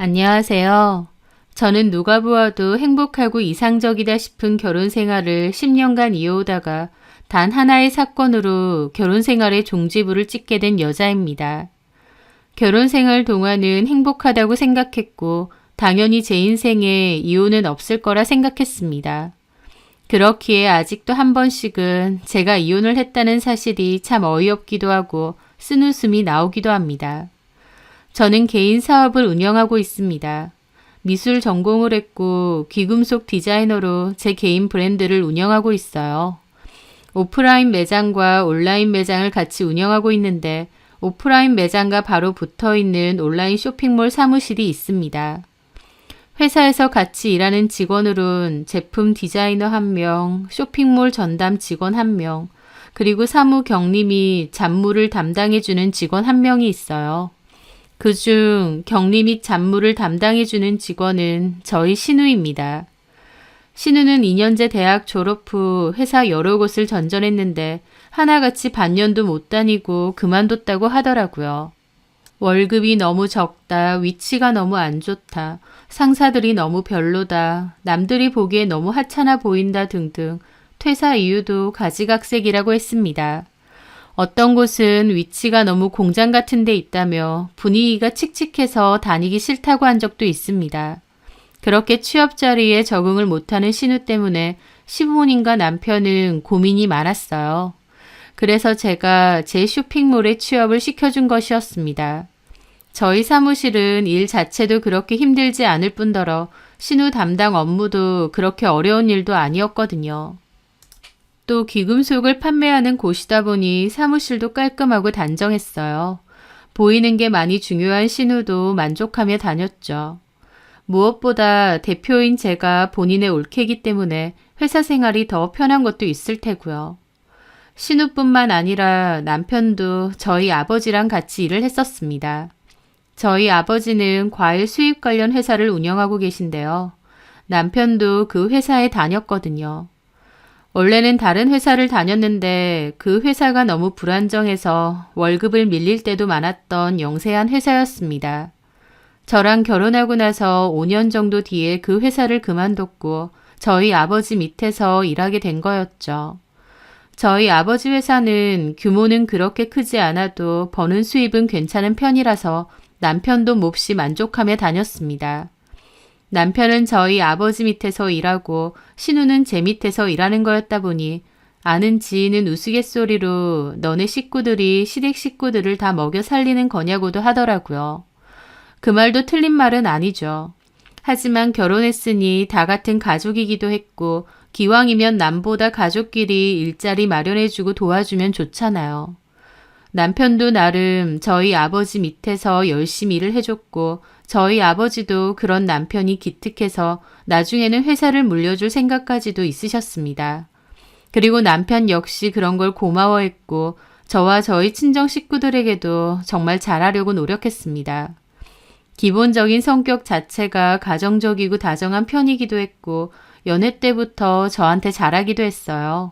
안녕하세요. 저는 누가 보아도 행복하고 이상적이다 싶은 결혼 생활을 10년간 이어오다가 단 하나의 사건으로 결혼 생활의 종지부를 찍게 된 여자입니다. 결혼 생활 동안은 행복하다고 생각했고 당연히 제 인생에 이혼은 없을 거라 생각했습니다. 그렇기에 아직도 한 번씩은 제가 이혼을 했다는 사실이 참 어이없기도 하고 쓴웃음이 나오기도 합니다. 저는 개인 사업을 운영하고 있습니다. 미술 전공을 했고 귀금속 디자이너로 제 개인 브랜드를 운영하고 있어요. 오프라인 매장과 온라인 매장을 같이 운영하고 있는데 오프라인 매장과 바로 붙어 있는 온라인 쇼핑몰 사무실이 있습니다. 회사에서 같이 일하는 직원으론 제품 디자이너 1명, 쇼핑몰 전담 직원 1명, 그리고 사무 격리 및 잡무를 담당해주는 직원 1명이 있어요. 그중 격리 및 잡무를 담당해주는 직원은 저희 신우입니다. 신우는 2년제 대학 졸업 후 회사 여러 곳을 전전했는데 하나같이 반년도 못 다니고 그만뒀다고 하더라고요. 월급이 너무 적다, 위치가 너무 안 좋다, 상사들이 너무 별로다, 남들이 보기에 너무 하찮아 보인다 등등 퇴사 이유도 가지각색이라고 했습니다. 어떤 곳은 위치가 너무 공장 같은 데 있다며 분위기가 칙칙해서 다니기 싫다고 한 적도 있습니다. 그렇게 취업 자리에 적응을 못하는 신우 때문에 시부모님과 남편은 고민이 많았어요. 그래서 제가 제 쇼핑몰에 취업을 시켜준 것이었습니다. 저희 사무실은 일 자체도 그렇게 힘들지 않을 뿐더러 신우 담당 업무도 그렇게 어려운 일도 아니었거든요. 또 귀금속을 판매하는 곳이다 보니 사무실도 깔끔하고 단정했어요. 보이는 게 많이 중요한 신우도 만족하며 다녔죠. 무엇보다 대표인 제가 본인의 올케이기 때문에 회사 생활이 더 편한 것도 있을 테고요. 신우뿐만 아니라 남편도 저희 아버지랑 같이 일을 했었습니다. 저희 아버지는 과일 수입 관련 회사를 운영하고 계신데요. 남편도 그 회사에 다녔거든요. 원래는 다른 회사를 다녔는데 그 회사가 너무 불안정해서 월급을 밀릴 때도 많았던 영세한 회사였습니다. 저랑 결혼하고 나서 5년 정도 뒤에 그 회사를 그만뒀고 저희 아버지 밑에서 일하게 된 거였죠. 저희 아버지 회사는 규모는 그렇게 크지 않아도 버는 수입은 괜찮은 편이라서 남편도 몹시 만족하며 다녔습니다. 남편은 저희 아버지 밑에서 일하고 신우는 제 밑에서 일하는 거였다 보니 아는 지인은 우스갯소리로 너네 식구들이 시댁 식구들을 다 먹여 살리는 거냐고도 하더라고요. 그 말도 틀린 말은 아니죠. 하지만 결혼했으니 다 같은 가족이기도 했고 기왕이면 남보다 가족끼리 일자리 마련해주고 도와주면 좋잖아요. 남편도 나름 저희 아버지 밑에서 열심히 일을 해줬고 저희 아버지도 그런 남편이 기특해서 나중에는 회사를 물려줄 생각까지도 있으셨습니다. 그리고 남편 역시 그런 걸 고마워했고 저와 저희 친정 식구들에게도 정말 잘하려고 노력했습니다. 기본적인 성격 자체가 가정적이고 다정한 편이기도 했고 연애 때부터 저한테 잘하기도 했어요.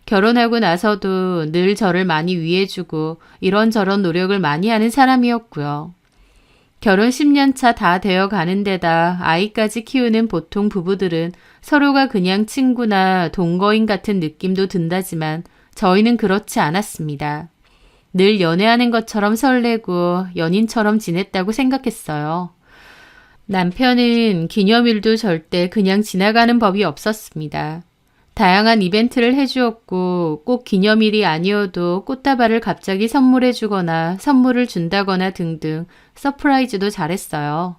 결혼하고 나서도 늘 저를 많이 위해주고 이런저런 노력을 많이 하는 사람이었고요. 결혼 10년 차 다 되어 가는 데다 아이까지 키우는 보통 부부들은 서로가 그냥 친구나 동거인 같은 느낌도 든다지만 저희는 그렇지 않았습니다. 늘 연애하는 것처럼 설레고 연인처럼 지냈다고 생각했어요. 남편은 기념일도 절대 그냥 지나가는 법이 없었습니다. 다양한 이벤트를 해주었고 꼭 기념일이 아니어도 꽃다발을 갑자기 선물해주거나 선물을 준다거나 등등 서프라이즈도 잘했어요.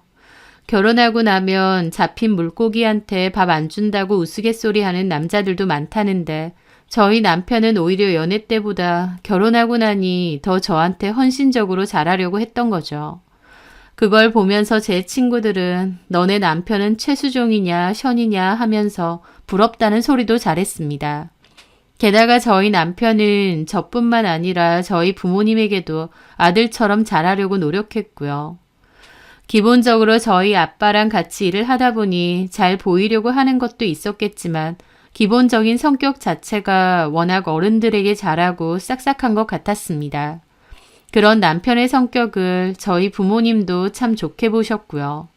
결혼하고 나면 잡힌 물고기한테 밥 안 준다고 우스갯소리하는 남자들도 많다는데 저희 남편은 오히려 연애 때보다 결혼하고 나니 더 저한테 헌신적으로 잘하려고 했던 거죠. 그걸 보면서 제 친구들은 너네 남편은 최수종이냐 션이냐 하면서 부럽다는 소리도 잘했습니다. 게다가 저희 남편은 저뿐만 아니라 저희 부모님에게도 아들처럼 잘하려고 노력했고요. 기본적으로 저희 아빠랑 같이 일을 하다 보니 잘 보이려고 하는 것도 있었겠지만 기본적인 성격 자체가 워낙 어른들에게 잘하고 싹싹한 것 같았습니다. 그런 남편의 성격을 저희 부모님도 참 좋게 보셨고요.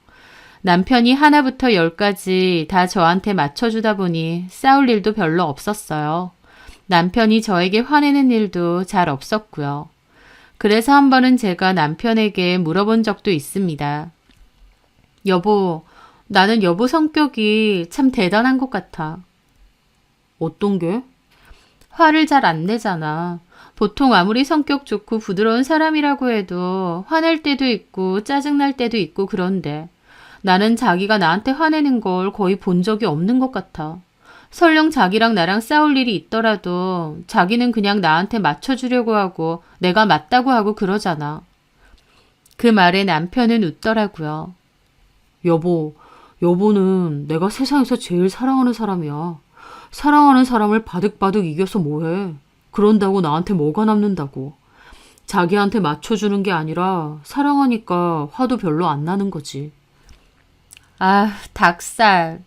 남편이 하나부터 열까지 다 저한테 맞춰주다 보니 싸울 일도 별로 없었어요. 남편이 저에게 화내는 일도 잘 없었고요. 그래서 한 번은 제가 남편에게 물어본 적도 있습니다. 여보, 나는 여보 성격이 참 대단한 것 같아. 어떤 게? 화를 잘 안 내잖아. 보통 아무리 성격 좋고 부드러운 사람이라고 해도 화낼 때도 있고 짜증날 때도 있고 그런데 나는 자기가 나한테 화내는 걸 거의 본 적이 없는 것 같아. 설령 자기랑 나랑 싸울 일이 있더라도 자기는 그냥 나한테 맞춰주려고 하고 내가 맞다고 하고 그러잖아. 그 말에 남편은 웃더라고요. 여보는 내가 세상에서 제일 사랑하는 사람이야. 사랑하는 사람을 바득바득 이겨서 뭐해. 그런다고 나한테 뭐가 남는다고. 자기한테 맞춰주는 게 아니라 사랑하니까 화도 별로 안 나는 거지. 아, 닭살.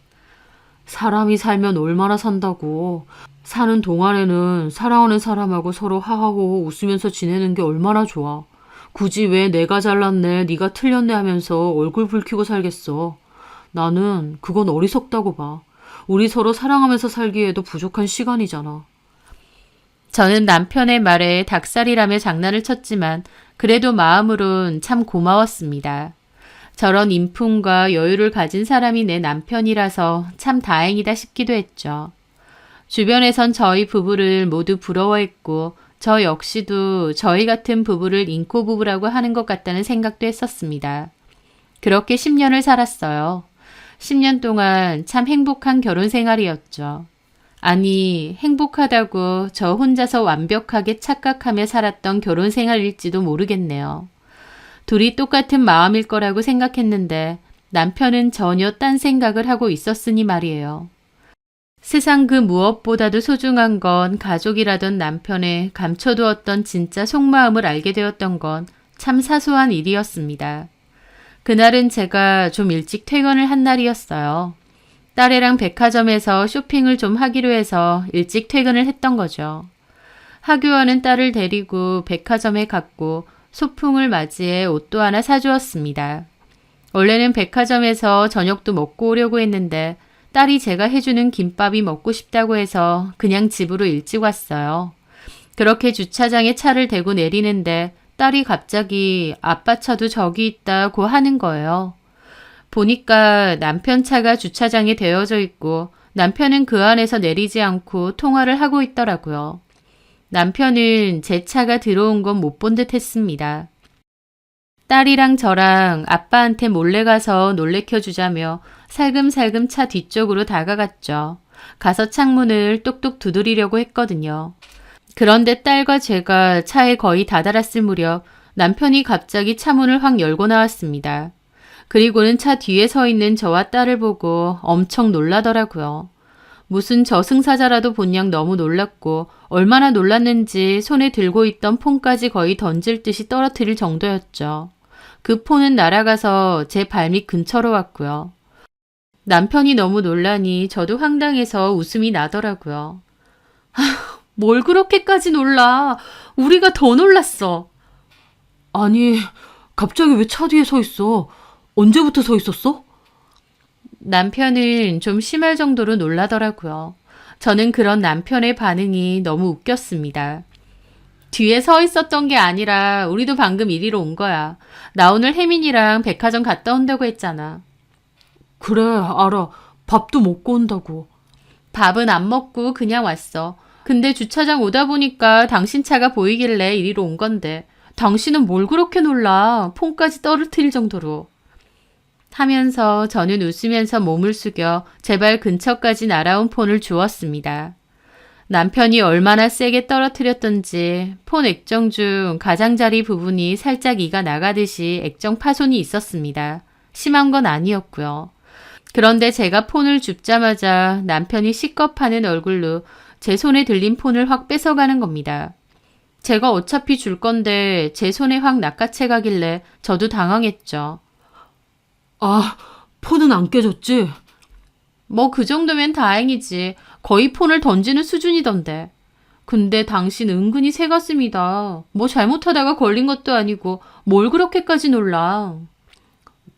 사람이 살면 얼마나 산다고. 사는 동안에는 사랑하는 사람하고 서로 하하호호 웃으면서 지내는 게 얼마나 좋아. 굳이 왜 내가 잘났네, 네가 틀렸네 하면서 얼굴 붉히고 살겠어. 나는 그건 어리석다고 봐. 우리 서로 사랑하면서 살기에도 부족한 시간이잖아. 저는 남편의 말에 닭살이라며 장난을 쳤지만 그래도 마음으론 참 고마웠습니다. 저런 인품과 여유를 가진 사람이 내 남편이라서 참 다행이다 싶기도 했죠. 주변에선 저희 부부를 모두 부러워했고 저 역시도 저희 같은 부부를 인꼬 부부라고 하는 것 같다는 생각도 했었습니다. 그렇게 10년을 살았어요. 10년 동안 참 행복한 결혼 생활이었죠. 아니, 행복하다고 저 혼자서 완벽하게 착각하며 살았던 결혼 생활일지도 모르겠네요. 둘이 똑같은 마음일 거라고 생각했는데 남편은 전혀 딴 생각을 하고 있었으니 말이에요. 세상 그 무엇보다도 소중한 건 가족이라던 남편의 감춰두었던 진짜 속마음을 알게 되었던 건 참 사소한 일이었습니다. 그날은 제가 좀 일찍 퇴근을 한 날이었어요. 딸애랑 백화점에서 쇼핑을 좀 하기로 해서 일찍 퇴근을 했던 거죠. 하교하는 딸을 데리고 백화점에 갔고 소풍을 맞이해 옷도 하나 사주었습니다. 원래는 백화점에서 저녁도 먹고 오려고 했는데 딸이 제가 해주는 김밥이 먹고 싶다고 해서 그냥 집으로 일찍 왔어요. 그렇게 주차장에 차를 대고 내리는데 딸이 갑자기 아빠 차도 저기 있다고 하는 거예요. 보니까 남편 차가 주차장에 대여져 있고 남편은 그 안에서 내리지 않고 통화를 하고 있더라고요. 남편은 제 차가 들어온 건 못 본 듯 했습니다. 딸이랑 저랑 아빠한테 몰래 가서 놀래켜 주자며 살금살금 차 뒤쪽으로 다가갔죠. 가서 창문을 똑똑 두드리려고 했거든요. 그런데 딸과 제가 차에 거의 다다랐을 무렵 남편이 갑자기 차문을 확 열고 나왔습니다. 그리고는 차 뒤에 서 있는 저와 딸을 보고 엄청 놀라더라고요. 무슨 저승사자라도 본 양 너무 놀랐고 얼마나 놀랐는지 손에 들고 있던 폰까지 거의 던질 듯이 떨어뜨릴 정도였죠. 그 폰은 날아가서 제 발밑 근처로 왔고요. 남편이 너무 놀라니 저도 황당해서 웃음이 나더라고요. 뭘 그렇게까지 놀라. 우리가 더 놀랐어. 아니, 갑자기 왜 차 뒤에 서 있어? 언제부터 서 있었어? 남편은 좀 심할 정도로 놀라더라고요. 저는 그런 남편의 반응이 너무 웃겼습니다. 뒤에 서 있었던 게 아니라 우리도 방금 이리로 온 거야. 나 오늘 혜민이랑 백화점 갔다 온다고 했잖아. 그래, 알아. 밥도 먹고 온다고. 밥은 안 먹고 그냥 왔어. 근데 주차장 오다 보니까 당신 차가 보이길래 이리로 온 건데 당신은 뭘 그렇게 놀라. 폰까지 떨어뜨릴 정도로. 하면서 저는 웃으면서 몸을 숙여 제 발 근처까지 날아온 폰을 주었습니다. 남편이 얼마나 세게 떨어뜨렸던지 폰 액정 중 가장자리 부분이 살짝 이가 나가듯이 액정 파손이 있었습니다. 심한 건 아니었고요. 그런데 제가 폰을 줍자마자 남편이 시겁하는 얼굴로 제 손에 들린 폰을 확 뺏어가는 겁니다. 제가 어차피 줄 건데 제 손에 확 낚아채 가길래 저도 당황했죠. 아, 폰은 안 깨졌지? 뭐 그 정도면 다행이지. 거의 폰을 던지는 수준이던데. 근데 당신 은근히 새같습니다. 뭐 잘못하다가 걸린 것도 아니고 뭘 그렇게까지 놀라.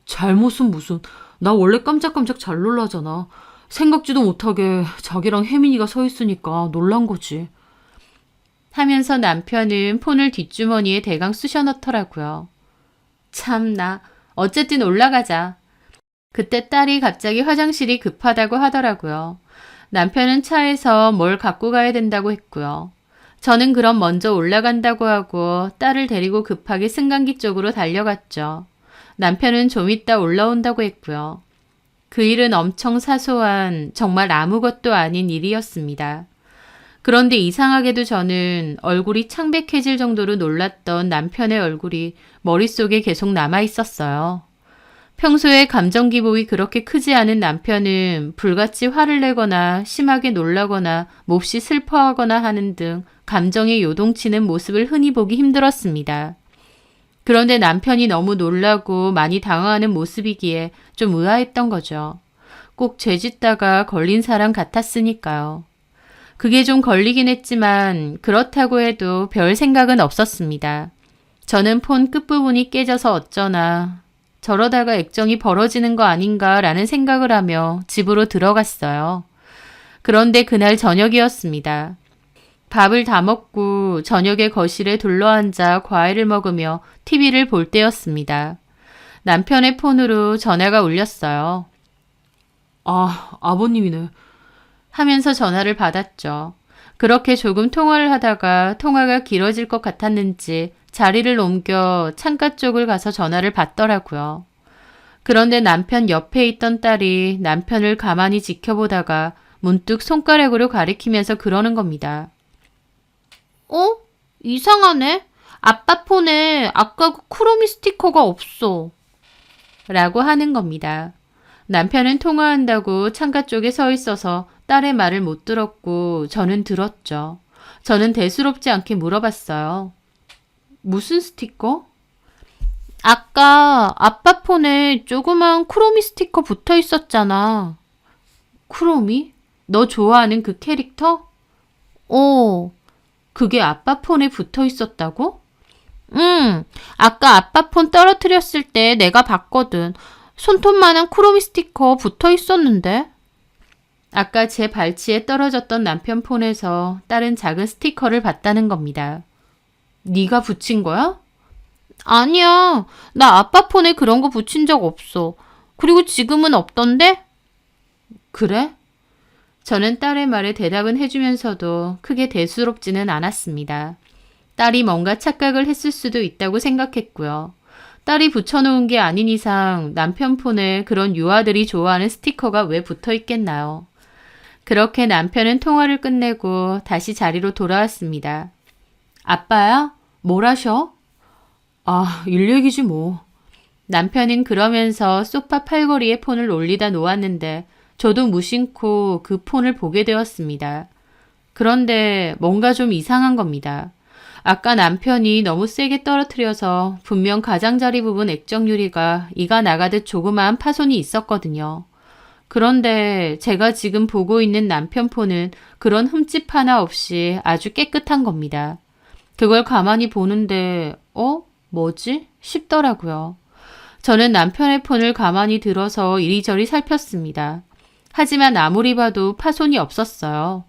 잘못은 무슨. 나 원래 깜짝깜짝 잘 놀라잖아. 생각지도 못하게 자기랑 혜민이가 서 있으니까 놀란 거지. 하면서 남편은 폰을 뒷주머니에 대강 쑤셔 넣더라고요. 참나. 어쨌든 올라가자. 그때 딸이 갑자기 화장실이 급하다고 하더라고요. 남편은 차에서 뭘 갖고 가야 된다고 했고요. 저는 그럼 먼저 올라간다고 하고 딸을 데리고 급하게 승강기 쪽으로 달려갔죠. 남편은 좀 이따 올라온다고 했고요. 그 일은 엄청 사소한 정말 아무것도 아닌 일이었습니다. 그런데 이상하게도 저는 얼굴이 창백해질 정도로 놀랐던 남편의 얼굴이 머릿속에 계속 남아 있었어요. 평소에 감정 기복이 그렇게 크지 않은 남편은 불같이 화를 내거나 심하게 놀라거나 몹시 슬퍼하거나 하는 등 감정에 요동치는 모습을 흔히 보기 힘들었습니다. 그런데 남편이 너무 놀라고 많이 당황하는 모습이기에 좀 의아했던 거죠. 꼭 죄짓다가 걸린 사람 같았으니까요. 그게 좀 걸리긴 했지만 그렇다고 해도 별 생각은 없었습니다. 저는 폰 끝부분이 깨져서 어쩌나 저러다가 액정이 벌어지는 거 아닌가라는 생각을 하며 집으로 들어갔어요. 그런데 그날 저녁이었습니다. 밥을 다 먹고 저녁에 거실에 둘러앉아 과일을 먹으며 TV를 볼 때였습니다. 남편의 폰으로 전화가 울렸어요. 아버님이네. 하면서 전화를 받았죠. 그렇게 조금 통화를 하다가 통화가 길어질 것 같았는지 자리를 옮겨 창가 쪽을 가서 전화를 받더라고요. 그런데 남편 옆에 있던 딸이 남편을 가만히 지켜보다가 문득 손가락으로 가리키면서 그러는 겁니다. 이상하네. 아빠 폰에 아까 그 크로미 스티커가 없어. 라고 하는 겁니다. 남편은 통화한다고 창가 쪽에 서 있어서 딸의 말을 못 들었고 저는 들었죠. 저는 대수롭지 않게 물어봤어요. 무슨 스티커? 아까 아빠 폰에 조그만 크로미 스티커 붙어 있었잖아. 크로미? 너 좋아하는 그 캐릭터? 그게 아빠 폰에 붙어 있었다고? 응, 아까 아빠 폰 떨어뜨렸을 때 내가 봤거든. 손톱만한 크로미 스티커 붙어 있었는데. 아까 제 발치에 떨어졌던 남편 폰에서 다른 작은 스티커를 봤다는 겁니다. 네가 붙인 거야? 아니야. 나 아빠 폰에 그런 거 붙인 적 없어. 그리고 지금은 없던데? 그래? 저는 딸의 말에 대답은 해주면서도 크게 대수롭지는 않았습니다. 딸이 뭔가 착각을 했을 수도 있다고 생각했고요. 딸이 붙여놓은 게 아닌 이상 남편 폰에 그런 유아들이 좋아하는 스티커가 왜 붙어 있겠나요? 그렇게 남편은 통화를 끝내고 다시 자리로 돌아왔습니다. 아빠야? 뭘 하셔? 일 얘기지 뭐. 남편은 그러면서 소파 팔걸이에 폰을 올리다 놓았는데 저도 무심코 그 폰을 보게 되었습니다. 그런데 뭔가 좀 이상한 겁니다. 아까 남편이 너무 세게 떨어뜨려서 분명 가장자리 부분 액정 유리가 이가 나가듯 조그마한 파손이 있었거든요. 그런데 제가 지금 보고 있는 남편 폰은 그런 흠집 하나 없이 아주 깨끗한 겁니다. 그걸 가만히 보는데 뭐지? 싶더라고요. 저는 남편의 폰을 가만히 들어서 이리저리 살폈습니다. 하지만 아무리 봐도 파손이 없었어요.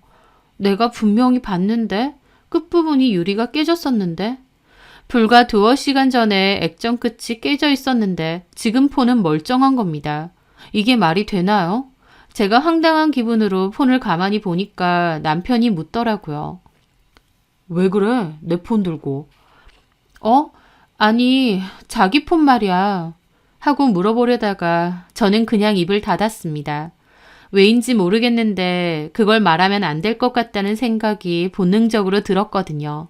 내가 분명히 봤는데 끝부분이 유리가 깨졌었는데 불과 두어 시간 전에 액정 끝이 깨져 있었는데 지금 폰은 멀쩡한 겁니다. 이게 말이 되나요? 제가 황당한 기분으로 폰을 가만히 보니까 남편이 묻더라고요. 왜 그래? 내 폰 들고. 아니, 자기 폰 말이야. 하고 물어보려다가 저는 그냥 입을 닫았습니다. 왜인지 모르겠는데 그걸 말하면 안 될 것 같다는 생각이 본능적으로 들었거든요.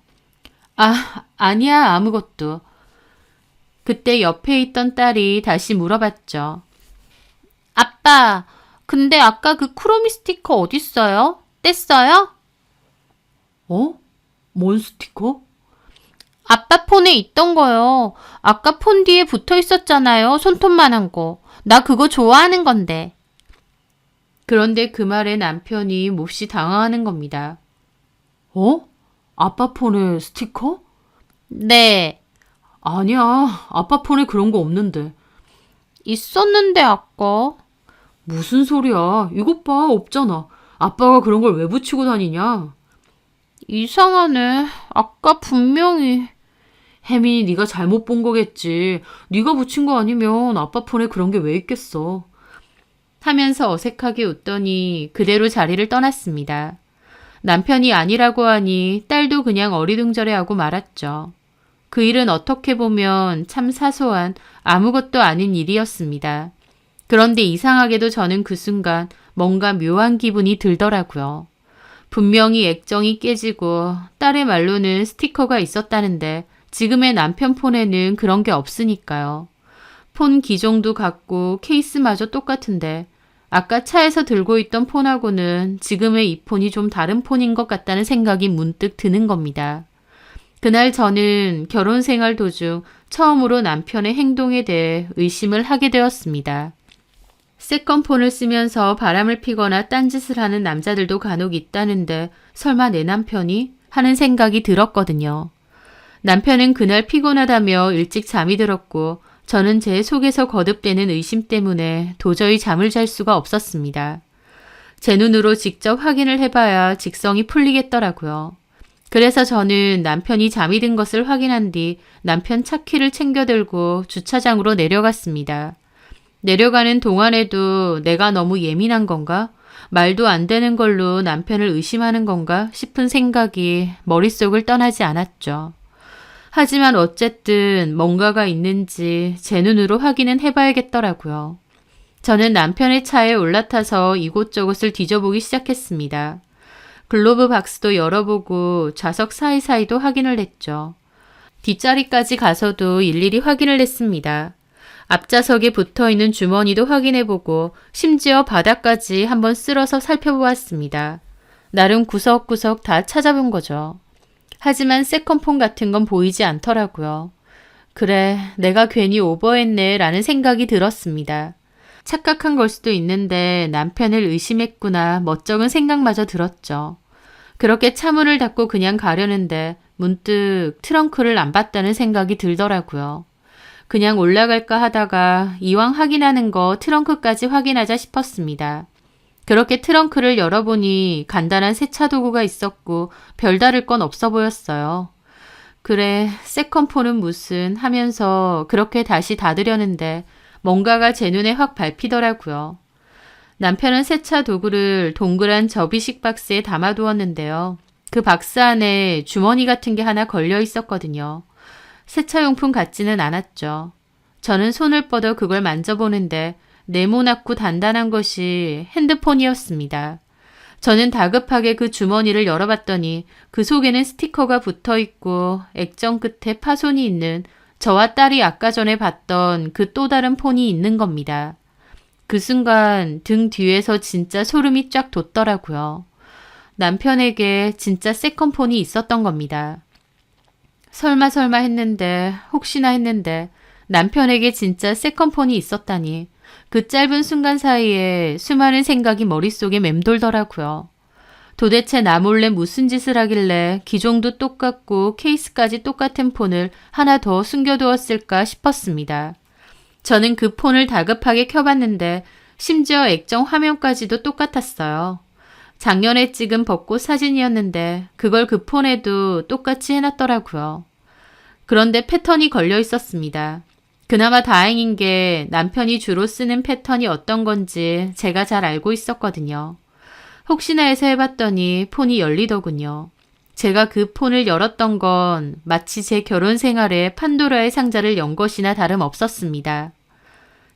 아니야, 아무것도. 그때 옆에 있던 딸이 다시 물어봤죠. 아빠, 근데 아까 그 크로미 스티커 어딨어요? 뗐어요? 뭔 스티커? 아빠 폰에 있던 거요. 아까 폰 뒤에 붙어 있었잖아요. 손톱만한 거. 나 그거 좋아하는 건데. 그런데 그 말에 남편이 몹시 당황하는 겁니다. 아빠 폰에 스티커? 네. 아니야. 아빠 폰에 그런 거 없는데. 있었는데 아까. 무슨 소리야. 이것 봐. 없잖아. 아빠가 그런 걸 왜 붙이고 다니냐? 이상하네. 아까 분명히. 혜민이 네가 잘못 본 거겠지. 네가 붙인 거 아니면 아빠 폰에 그런 게 왜 있겠어. 하면서 어색하게 웃더니 그대로 자리를 떠났습니다. 남편이 아니라고 하니 딸도 그냥 어리둥절해하고 말았죠. 그 일은 어떻게 보면 참 사소한 아무것도 아닌 일이었습니다. 그런데 이상하게도 저는 그 순간 뭔가 묘한 기분이 들더라고요. 분명히 액정이 깨지고 딸의 말로는 스티커가 있었다는데 지금의 남편 폰에는 그런 게 없으니까요. 폰 기종도 같고 케이스마저 똑같은데 아까 차에서 들고 있던 폰하고는 지금의 이 폰이 좀 다른 폰인 것 같다는 생각이 문득 드는 겁니다. 그날 저는 결혼 생활 도중 처음으로 남편의 행동에 대해 의심을 하게 되었습니다. 세컨폰을 쓰면서 바람을 피거나 딴짓을 하는 남자들도 간혹 있다는데 설마 내 남편이? 하는 생각이 들었거든요. 남편은 그날 피곤하다며 일찍 잠이 들었고 저는 제 속에서 거듭되는 의심 때문에 도저히 잠을 잘 수가 없었습니다. 제 눈으로 직접 확인을 해봐야 직성이 풀리겠더라고요. 그래서 저는 남편이 잠이 든 것을 확인한 뒤 남편 차키를 챙겨 들고 주차장으로 내려갔습니다. 내려가는 동안에도 내가 너무 예민한 건가? 말도 안 되는 걸로 남편을 의심하는 건가 싶은 생각이 머릿속을 떠나지 않았죠. 하지만 어쨌든 뭔가가 있는지 제 눈으로 확인은 해봐야겠더라고요. 저는 남편의 차에 올라타서 이곳저곳을 뒤져보기 시작했습니다. 글로브 박스도 열어보고 좌석 사이사이도 확인을 했죠. 뒷자리까지 가서도 일일이 확인을 했습니다. 앞좌석에 붙어있는 주머니도 확인해보고 심지어 바닥까지 한번 쓸어서 살펴보았습니다. 나름 구석구석 다 찾아본 거죠. 하지만 세컨폰 같은 건 보이지 않더라고요. 그래, 내가 괜히 오버했네 라는 생각이 들었습니다. 착각한 걸 수도 있는데 남편을 의심했구나 멋쩍은 생각마저 들었죠. 그렇게 차문을 닫고 그냥 가려는데 문득 트렁크를 안 봤다는 생각이 들더라고요. 그냥 올라갈까 하다가 이왕 확인하는 거 트렁크까지 확인하자 싶었습니다. 그렇게 트렁크를 열어보니 간단한 세차 도구가 있었고 별다를 건 없어 보였어요. 그래, 세컨폰은 무슨 하면서 그렇게 다시 닫으려는데 뭔가가 제 눈에 확 밟히더라고요. 남편은 세차 도구를 동그란 접이식 박스에 담아두었는데요. 그 박스 안에 주머니 같은 게 하나 걸려 있었거든요. 세차용품 같지는 않았죠. 저는 손을 뻗어 그걸 만져보는데 네모나고 단단한 것이 핸드폰이었습니다. 저는 다급하게 그 주머니를 열어봤더니 그 속에는 스티커가 붙어있고 액정 끝에 파손이 있는 저와 딸이 아까 전에 봤던 그 또 다른 폰이 있는 겁니다. 그 순간 등 뒤에서 진짜 소름이 쫙 돋더라고요. 남편에게 진짜 세컨폰이 있었던 겁니다. 설마 했는데 혹시나 했는데 남편에게 진짜 세컨폰이 있었다니 그 짧은 순간 사이에 수많은 생각이 머릿속에 맴돌더라고요. 도대체 나 몰래 무슨 짓을 하길래 기종도 똑같고 케이스까지 똑같은 폰을 하나 더 숨겨두었을까 싶었습니다. 저는 그 폰을 다급하게 켜봤는데 심지어 액정 화면까지도 똑같았어요. 작년에 찍은 벚꽃 사진이었는데 그걸 그 폰에도 똑같이 해놨더라고요. 그런데 패턴이 걸려 있었습니다. 그나마 다행인 게 남편이 주로 쓰는 패턴이 어떤 건지 제가 잘 알고 있었거든요. 혹시나 해서 해봤더니 폰이 열리더군요. 제가 그 폰을 열었던 건 마치 제 결혼 생활에 판도라의 상자를 연 것이나 다름없었습니다.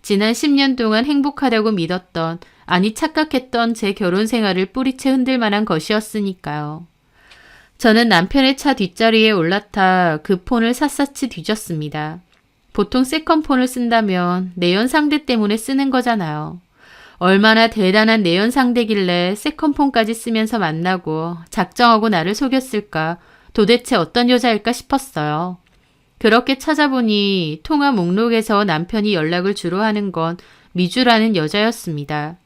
지난 10년 동안 행복하다고 믿었던, 아니 착각했던 제 결혼 생활을 뿌리채 흔들 만한 것이었으니까요. 저는 남편의 차 뒷자리에 올라타 그 폰을 샅샅이 뒤졌습니다. 보통 세컨폰을 쓴다면 내연 상대 때문에 쓰는 거잖아요. 얼마나 대단한 내연 상대길래 세컨폰까지 쓰면서 만나고 작정하고 나를 속였을까, 도대체 어떤 여자일까 싶었어요. 그렇게 찾아보니 통화 목록에서 남편이 연락을 주로 하는 건 미주라는 여자였습니다.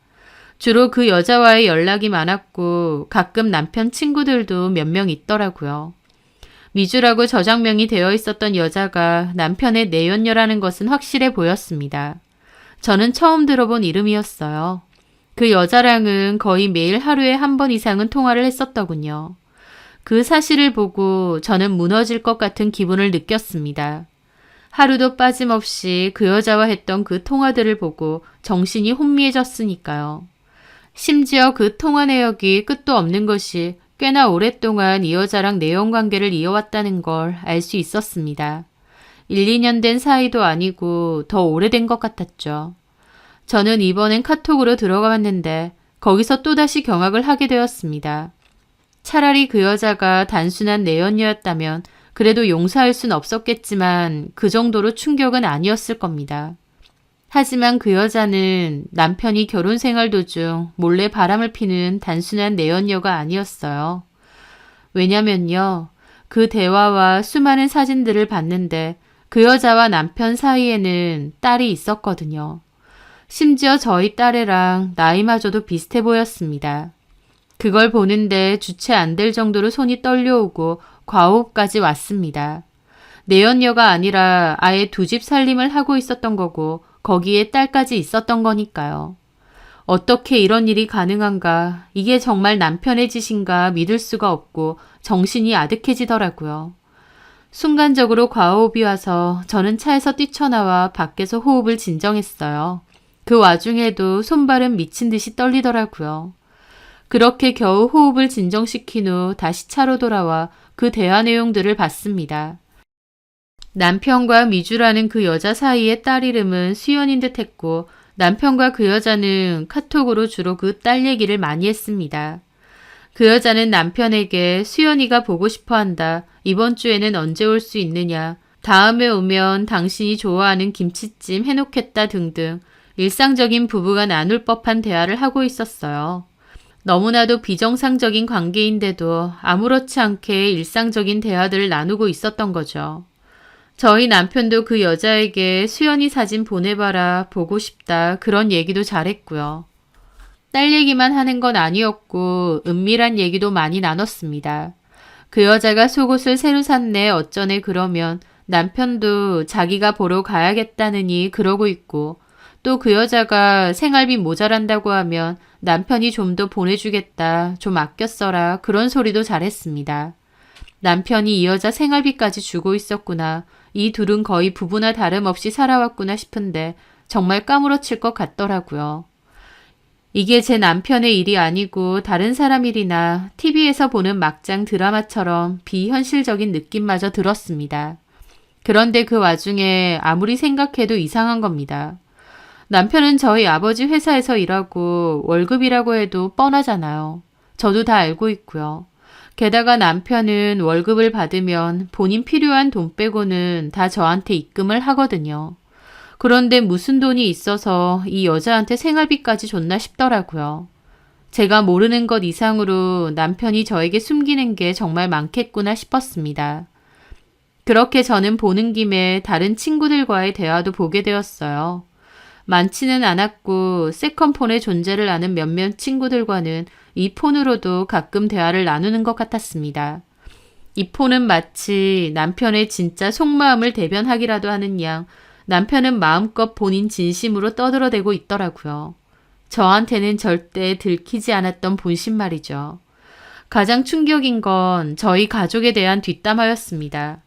주로 그 여자와의 연락이 많았고 가끔 남편 친구들도 몇 명 있더라고요. 미주라고 저장명이 되어 있었던 여자가 남편의 내연녀라는 것은 확실해 보였습니다. 저는 처음 들어본 이름이었어요. 그 여자랑은 거의 매일 하루에 한 번 이상은 통화를 했었더군요. 그 사실을 보고 저는 무너질 것 같은 기분을 느꼈습니다. 하루도 빠짐없이 그 여자와 했던 그 통화들을 보고 정신이 혼미해졌으니까요. 심지어 그 통화 내역이 끝도 없는 것이 꽤나 오랫동안 이 여자랑 내연관계를 이어왔다는 걸 알 수 있었습니다. 1, 2년 된 사이도 아니고 더 오래된 것 같았죠. 저는 이번엔 카톡으로 들어가 봤는데 거기서 또다시 경악을 하게 되었습니다. 차라리 그 여자가 단순한 내연녀였다면 그래도 용서할 순 없었겠지만 그 정도로 충격은 아니었을 겁니다. 하지만 그 여자는 남편이 결혼 생활 도중 몰래 바람을 피는 단순한 내연녀가 아니었어요. 왜냐면요. 그 대화와 수많은 사진들을 봤는데 그 여자와 남편 사이에는 딸이 있었거든요. 심지어 저희 딸애랑 나이마저도 비슷해 보였습니다. 그걸 보는데 주체 안 될 정도로 손이 떨려오고 과호흡까지 왔습니다. 내연녀가 아니라 아예 두 집 살림을 하고 있었던 거고 거기에 딸까지 있었던 거니까요. 어떻게 이런 일이 가능한가, 이게 정말 남편의 짓인가 믿을 수가 없고 정신이 아득해지더라고요. 순간적으로 과호흡이 와서 저는 차에서 뛰쳐나와 밖에서 호흡을 진정했어요. 그 와중에도 손발은 미친 듯이 떨리더라고요. 그렇게 겨우 호흡을 진정시킨 후 다시 차로 돌아와 그 대화 내용들을 봤습니다. 남편과 미주라는 그 여자 사이의 딸 이름은 수연인 듯 했고 남편과 그 여자는 카톡으로 주로 그 딸 얘기를 많이 했습니다. 그 여자는 남편에게 수연이가 보고 싶어 한다. 이번 주에는 언제 올 수 있느냐. 다음에 오면 당신이 좋아하는 김치찜 해놓겠다 등등 일상적인 부부가 나눌 법한 대화를 하고 있었어요. 너무나도 비정상적인 관계인데도 아무렇지 않게 일상적인 대화들을 나누고 있었던 거죠. 저희 남편도 그 여자에게 수연이 사진 보내봐라, 보고 싶다 그런 얘기도 잘했고요. 딸 얘기만 하는 건 아니었고 은밀한 얘기도 많이 나눴습니다. 그 여자가 속옷을 새로 샀네 어쩌네 그러면 남편도 자기가 보러 가야겠다느니 그러고 있고 또 그 여자가 생활비 모자란다고 하면 남편이 좀 더 보내주겠다, 좀 아껴 써라 그런 소리도 잘했습니다. 남편이 이 여자 생활비까지 주고 있었구나. 이 둘은 거의 부부나 다름없이 살아왔구나 싶은데 정말 까무러칠 것 같더라고요. 이게 제 남편의 일이 아니고 다른 사람 일이나 TV에서 보는 막장 드라마처럼 비현실적인 느낌마저 들었습니다. 그런데 그 와중에 아무리 생각해도 이상한 겁니다. 남편은 저희 아버지 회사에서 일하고 월급이라고 해도 뻔하잖아요. 저도 다 알고 있고요. 게다가 남편은 월급을 받으면 본인 필요한 돈 빼고는 다 저한테 입금을 하거든요. 그런데 무슨 돈이 있어서 이 여자한테 생활비까지 줬나 싶더라고요. 제가 모르는 것 이상으로 남편이 저에게 숨기는 게 정말 많겠구나 싶었습니다. 그렇게 저는 보는 김에 다른 친구들과의 대화도 보게 되었어요. 많지는 않았고 세컨폰의 존재를 아는 몇몇 친구들과는 이 폰으로도 가끔 대화를 나누는 것 같았습니다. 이 폰은 마치 남편의 진짜 속마음을 대변하기라도 하는 양 남편은 마음껏 본인 진심으로 떠들어대고 있더라고요. 저한테는 절대 들키지 않았던 본심 말이죠. 가장 충격인 건 저희 가족에 대한 뒷담화였습니다.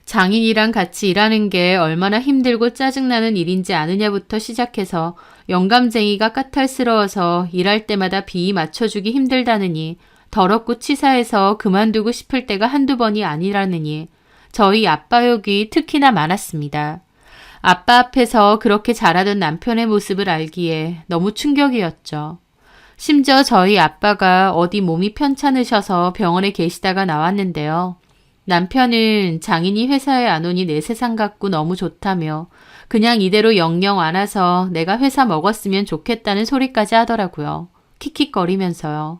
장인이랑 같이 일하는 게 얼마나 힘들고 짜증나는 일인지 아느냐부터 시작해서 영감쟁이가 까탈스러워서 일할 때마다 비위 맞춰주기 힘들다느니 더럽고 치사해서 그만두고 싶을 때가 한두 번이 아니라느니 저희 아빠 욕이 특히나 많았습니다. 아빠 앞에서 그렇게 잘하던 남편의 모습을 알기에 너무 충격이었죠. 심지어 저희 아빠가 어디 몸이 편찮으셔서 병원에 계시다가 나왔는데요. 남편은 장인이 회사에 안 오니 내 세상 같고 너무 좋다며 그냥 이대로 영영 안 와서 내가 회사 먹었으면 좋겠다는 소리까지 하더라고요. 킥킥거리면서요.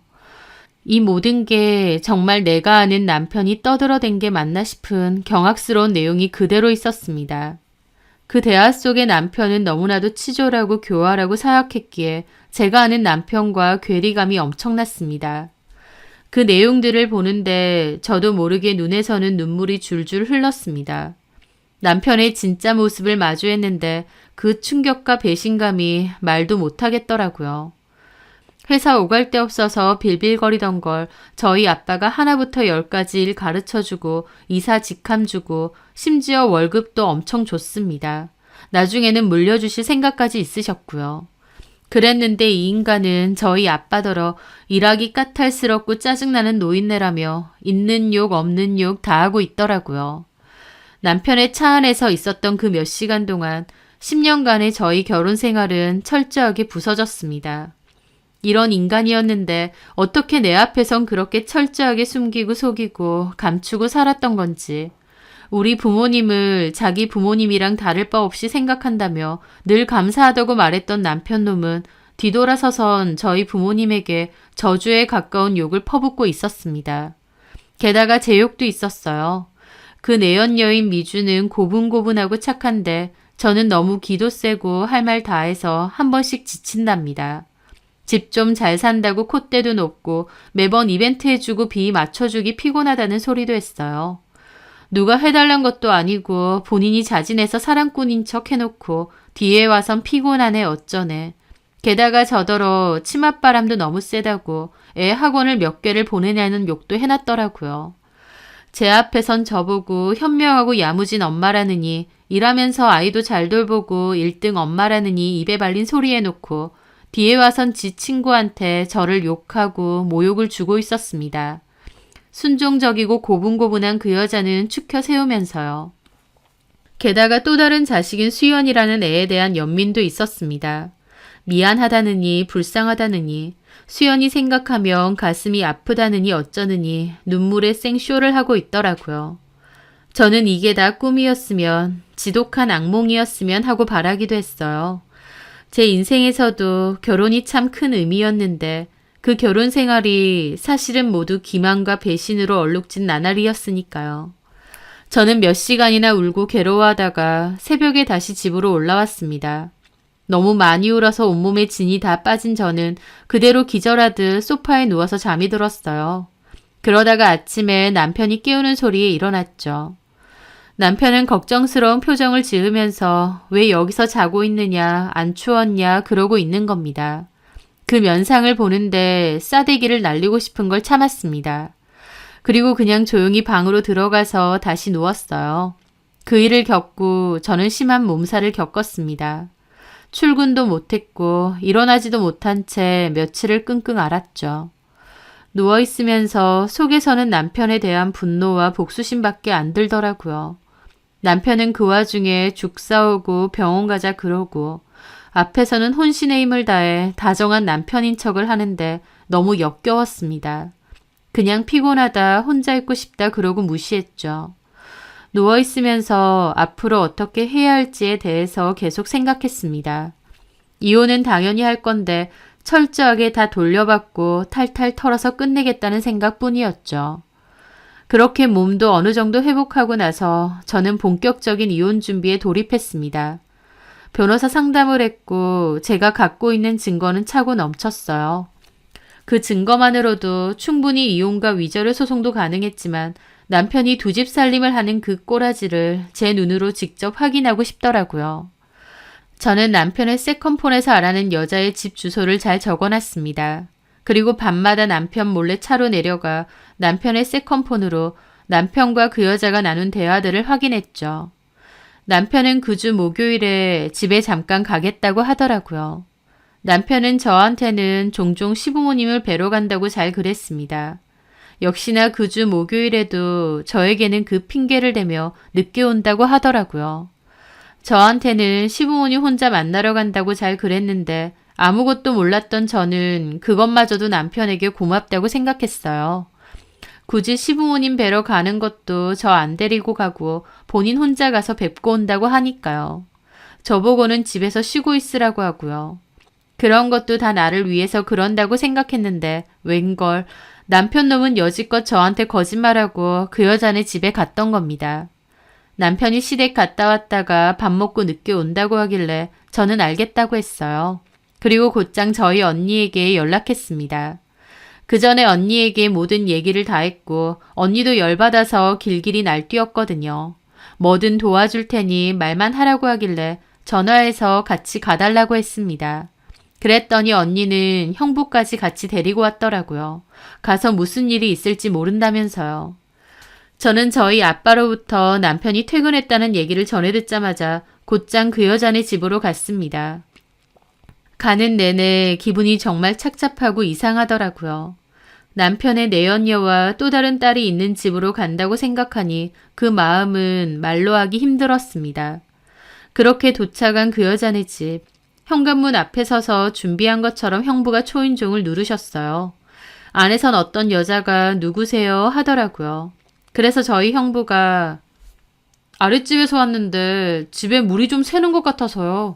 이 모든 게 정말 내가 아는 남편이 떠들어댄 게 맞나 싶은 경악스러운 내용이 그대로 있었습니다. 그 대화 속의 남편은 너무나도 치졸하고 교활하고 사악했기에 제가 아는 남편과 괴리감이 엄청났습니다. 그 내용들을 보는데 저도 모르게 눈에서는 눈물이 줄줄 흘렀습니다. 남편의 진짜 모습을 마주했는데 그 충격과 배신감이 말도 못하겠더라고요. 회사 오갈 데 없어서 빌빌거리던 걸 저희 아빠가 하나부터 10까지 일 가르쳐주고 이사 직함 주고 심지어 월급도 엄청 줬습니다. 나중에는 물려주실 생각까지 있으셨고요. 그랬는데 이 인간은 저희 아빠더러 일하기 까탈스럽고 짜증나는 노인네라며 있는 욕 없는 욕 다 하고 있더라고요. 남편의 차 안에서 있었던 그 몇 시간 동안 10년간의 저희 결혼 생활은 철저하게 부서졌습니다. 이런 인간이었는데 어떻게 내 앞에선 그렇게 철저하게 숨기고 속이고 감추고 살았던 건지, 우리 부모님을 자기 부모님이랑 다를 바 없이 생각한다며 늘 감사하다고 말했던 남편놈은 뒤돌아서선 저희 부모님에게 저주에 가까운 욕을 퍼붓고 있었습니다. 게다가 제 욕도 있었어요. 그 내연 여인 미주는 고분고분하고 착한데 저는 너무 기도 세고 할 말 다 해서 한 번씩 지친답니다. 집 좀 잘 산다고 콧대도 높고 매번 이벤트 해주고 비 맞춰주기 피곤하다는 소리도 했어요. 누가 해달란 것도 아니고 본인이 자진해서 사랑꾼인 척 해놓고 뒤에 와선 피곤하네 어쩌네. 게다가 저더러 치맛바람도 너무 세다고 애 학원을 몇 개를 보내냐는 욕도 해놨더라고요. 제 앞에선 저보고 현명하고 야무진 엄마라느니 일하면서 아이도 잘 돌보고 1등 엄마라느니 입에 발린 소리 해놓고 뒤에 와선 지 친구한테 저를 욕하고 모욕을 주고 있었습니다. 순종적이고 고분고분한 그 여자는 추켜 세우면서요. 게다가 또 다른 자식인 수연이라는 애에 대한 연민도 있었습니다. 미안하다느니 불쌍하다느니 수연이 생각하면 가슴이 아프다느니 어쩌느니 눈물에 생쇼를 하고 있더라고요. 저는 이게 다 꿈이었으면 지독한 악몽이었으면 하고 바라기도 했어요. 제 인생에서도 결혼이 참 큰 의미였는데 그 결혼 생활이 사실은 모두 기만과 배신으로 얼룩진 나날이었으니까요. 저는 몇 시간이나 울고 괴로워하다가 새벽에 다시 집으로 올라왔습니다. 너무 많이 울어서 온몸에 진이 다 빠진 저는 그대로 기절하듯 소파에 누워서 잠이 들었어요. 그러다가 아침에 남편이 깨우는 소리에 일어났죠. 남편은 걱정스러운 표정을 지으면서 왜 여기서 자고 있느냐, 안 추웠냐 그러고 있는 겁니다. 그 면상을 보는데 싸대기를 날리고 싶은 걸 참았습니다. 그리고 그냥 조용히 방으로 들어가서 다시 누웠어요. 그 일을 겪고 저는 심한 몸살을 겪었습니다. 출근도 못했고 일어나지도 못한 채 며칠을 끙끙 앓았죠. 누워있으면서 속에서는 남편에 대한 분노와 복수심밖에 안 들더라고요. 남편은 그 와중에 죽 싸오고 병원 가자 그러고 앞에서는 혼신의 힘을 다해 다정한 남편인 척을 하는데 너무 역겨웠습니다. 그냥 피곤하다, 혼자 있고 싶다 그러고 무시했죠. 누워있으면서 앞으로 어떻게 해야 할지에 대해서 계속 생각했습니다. 이혼은 당연히 할 건데 철저하게 다 돌려받고 탈탈 털어서 끝내겠다는 생각뿐이었죠. 그렇게 몸도 어느 정도 회복하고 나서 저는 본격적인 이혼 준비에 돌입했습니다. 변호사 상담을 했고 제가 갖고 있는 증거는 차고 넘쳤어요. 그 증거만으로도 충분히 이혼과 위자료 소송도 가능했지만 남편이 두 집 살림을 하는 그 꼬라지를 제 눈으로 직접 확인하고 싶더라고요. 저는 남편의 세컨폰에서 알아낸 여자의 집 주소를 잘 적어놨습니다. 그리고 밤마다 남편 몰래 차로 내려가 남편의 세컨폰으로 남편과 그 여자가 나눈 대화들을 확인했죠. 남편은 그 주 목요일에 집에 잠깐 가겠다고 하더라고요. 남편은 저한테는 종종 시부모님을 뵈러 간다고 잘 그랬습니다. 역시나 그 주 목요일에도 저에게는 그 핑계를 대며 늦게 온다고 하더라고요. 저한테는 시부모님 혼자 만나러 간다고 잘 그랬는데 아무것도 몰랐던 저는 그것마저도 남편에게 고맙다고 생각했어요. 굳이 시부모님 뵈러 가는 것도 저 안 데리고 가고 본인 혼자 가서 뵙고 온다고 하니까요. 저보고는 집에서 쉬고 있으라고 하고요. 그런 것도 다 나를 위해서 그런다고 생각했는데 웬걸 남편 놈은 여지껏 저한테 거짓말하고 그 여자네 집에 갔던 겁니다. 남편이 시댁 갔다 왔다가 밥 먹고 늦게 온다고 하길래 저는 알겠다고 했어요. 그리고 곧장 저희 언니에게 연락했습니다. 그 전에 언니에게 모든 얘기를 다 했고 언니도 열받아서 길길이 날뛰었거든요. 뭐든 도와줄 테니 말만 하라고 하길래 전화해서 같이 가달라고 했습니다. 그랬더니 언니는 형부까지 같이 데리고 왔더라고요. 가서 무슨 일이 있을지 모른다면서요. 저는 저희 아빠로부터 남편이 퇴근했다는 얘기를 전해 듣자마자 곧장 그 여자네 집으로 갔습니다. 가는 내내 기분이 정말 착잡하고 이상하더라고요. 남편의 내연녀와 또 다른 딸이 있는 집으로 간다고 생각하니 그 마음은 말로 하기 힘들었습니다. 그렇게 도착한 그 여자네 집, 현관문 앞에 서서 준비한 것처럼 형부가 초인종을 누르셨어요. 안에선 어떤 여자가 누구세요 하더라고요. 그래서 저희 형부가 아랫집에서 왔는데 집에 물이 좀 새는 것 같아서요.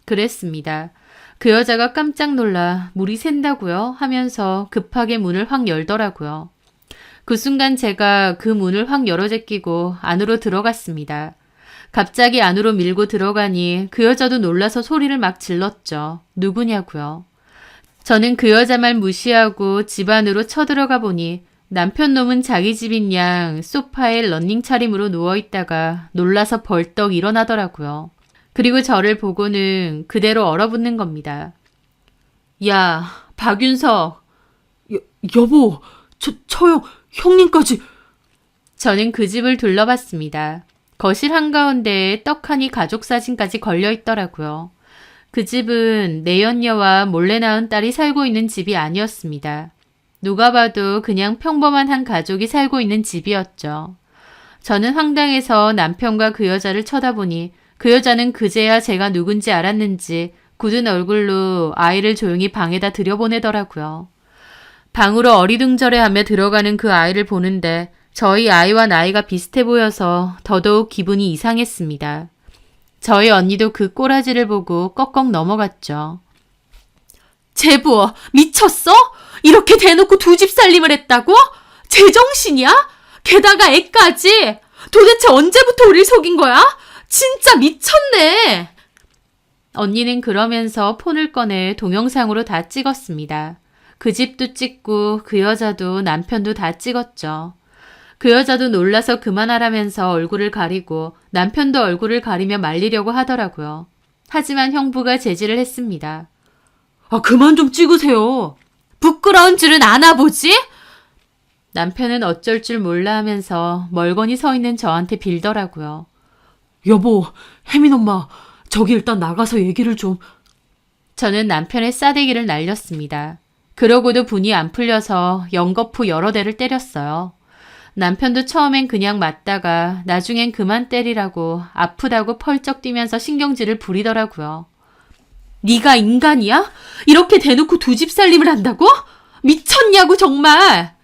그랬습니다. 그 여자가 깜짝 놀라 물이 샌다고요? 하면서 급하게 문을 확 열더라고요. 그 순간 제가 그 문을 확 열어 제끼고 안으로 들어갔습니다. 갑자기 안으로 밀고 들어가니 그 여자도 놀라서 소리를 막 질렀죠. 누구냐고요. 저는 그 여자 말 무시하고 집 안으로 쳐들어가 보니 남편 놈은 자기 집인 양 소파에 러닝 차림으로 누워있다가 놀라서 벌떡 일어나더라고요. 그리고 저를 보고는 그대로 얼어붙는 겁니다. 야, 박윤석. 여보, 저요, 형님까지. 저는 그 집을 둘러봤습니다. 거실 한가운데에 떡하니 가족 사진까지 걸려 있더라고요. 그 집은 내연녀와 몰래 낳은 딸이 살고 있는 집이 아니었습니다. 누가 봐도 그냥 평범한 한 가족이 살고 있는 집이었죠. 저는 황당해서 남편과 그 여자를 쳐다보니 그 여자는 그제야 제가 누군지 알았는지 굳은 얼굴로 아이를 조용히 방에다 들여보내더라고요. 방으로 어리둥절해하며 들어가는 그 아이를 보는데 저희 아이와 나이가 비슷해 보여서 더더욱 기분이 이상했습니다. 저희 언니도 그 꼬라지를 보고 꺽꺽 넘어갔죠. 제부, 미쳤어? 이렇게 대놓고 두 집 살림을 했다고? 제정신이야? 게다가 애까지? 도대체 언제부터 우릴 속인 거야? 진짜 미쳤네! 언니는 그러면서 폰을 꺼내 동영상으로 다 찍었습니다. 그 집도 찍고 그 여자도 남편도 다 찍었죠. 그 여자도 놀라서 그만하라면서 얼굴을 가리고 남편도 얼굴을 가리며 말리려고 하더라고요. 하지만 형부가 제지를 했습니다. 아, 그만 좀 찍으세요. 부끄러운 줄은 아나 보지? 남편은 어쩔 줄 몰라 하면서 멀거니 서 있는 저한테 빌더라고요. 여보, 혜민 엄마, 저기 일단 나가서 얘기를 좀. 저는 남편의 싸대기를 날렸습니다. 그러고도 분이 안 풀려서 연거푸 여러 대를 때렸어요. 남편도 처음엔 그냥 맞다가 나중엔 그만 때리라고 아프다고 펄쩍 뛰면서 신경질을 부리더라고요. 네가 인간이야? 이렇게 대놓고 두 집 살림을 한다고? 미쳤냐고 정말!